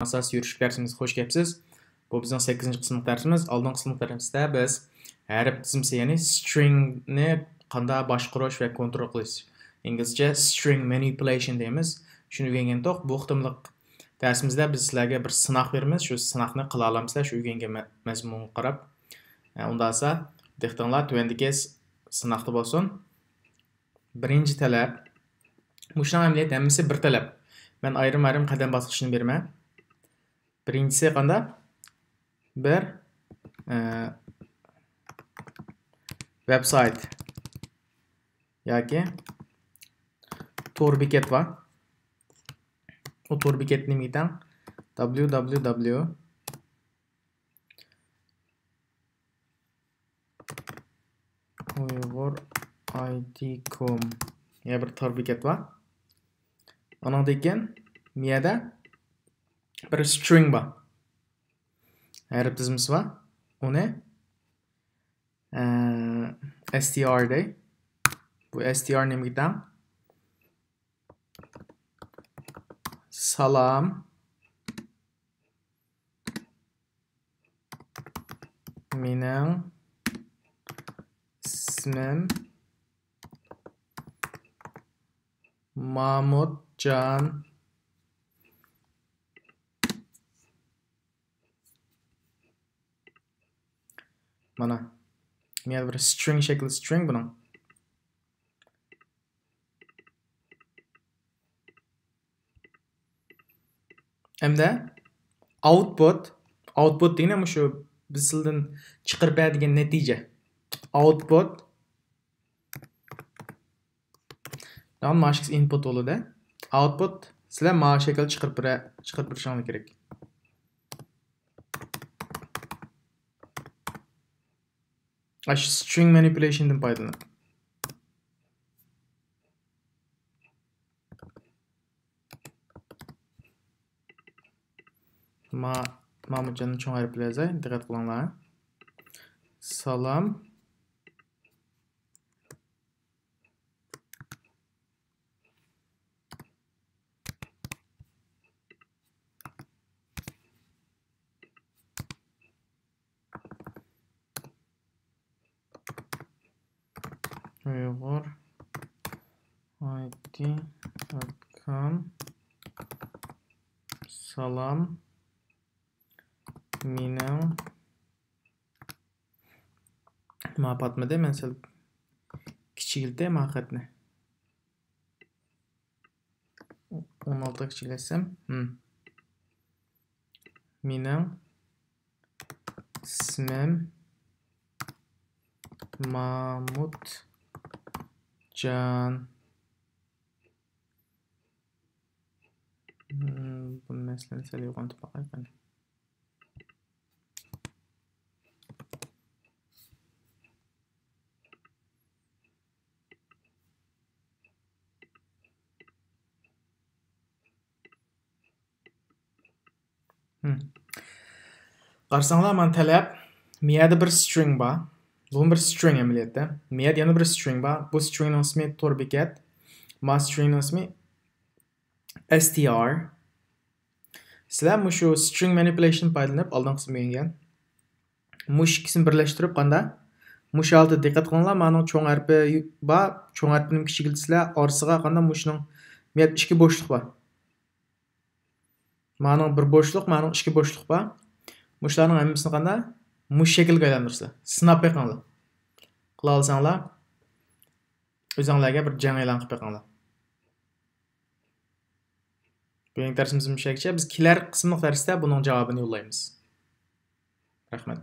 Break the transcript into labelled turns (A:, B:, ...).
A: Asas yürüyüş dersimizga hoş gelipsiz. Bu bizning 8-chi qismlik darsimiz. Oldingi qismlik darsimizda biz harf tizimsi, ya'ni stringni qanday boshqarish va kontrol qilish. Inglizcha string manipulation deymiz. Shuni o'rgangan to'q. Bu qitimliq darsimizda biz sizlarga bir sinoq beramiz. Shu sinoqni qila olamsizlar, shu o'rgangan mazmunga qarab. Unda esa diqqatinglar tuvandagi sinoqda bo'lsin. Birinchi talab. Bu shunday amaliyot hammasi bir talab. Men ayrim qadam bosqichini beraman. Birincisi qanday? Bir website yoki tor bekat bor. O tor bekatni nimidan www.uyg'urid.com ya bir tor bekat bor. Ona degan miyada bir string bor. Harf tizimsi bor. Uni str dey. Bu str nimidan salam mening ismim Mahmudjon. Mana men bir string şekli string bunun. Hamda output degani shu biz sizdan chiqarib beradigan natija. Output mashq input bo'ladi. Output sizlar mana shekil chiqarib berishingiz kerak. String manipulation'dan foydalanib. Mahmudjonning cho'ng harfi bilan yozay, diqqat qilinglar. Salom uyg'urid.com salam mening ma'patmidi, men sal kichikiltay maqatni 16 kichiklatsam, mening ismim Mahmudjon. Bu narsani sal yo'g'ontib qo'yayman. Qarsanglar, men talab miyada bir string bor. Bu bir string amaliyotda. Miyada yana bir string bor. Bu stringning ismi tor bekat. Ma stringning ismi str. Sizlar shu string manipulation foydalanib oldingi qismga o'rgangan. Mush ikisini birlashtirib qanday? Mush oldi diqqat qilinglar, mening cho'ng harfi bor. Cho'ng harfini kichikiltsizlar, orasiga qanday mushning miyada ikki bo'shliq bor. Mening bir bo'shliq, mening ikki bo'shliq bor. Mushlarning hammasini qanday? Mush shaklga aylantirsizlar. Sinab beqinglar. Qila olsanglar, o'zingizlarga bir jang e'lon qilib beqinglar. Bugungi darsimiz mushakcha. Biz kelar qismli darsda buning javobini yo'llaymiz. Rahmat.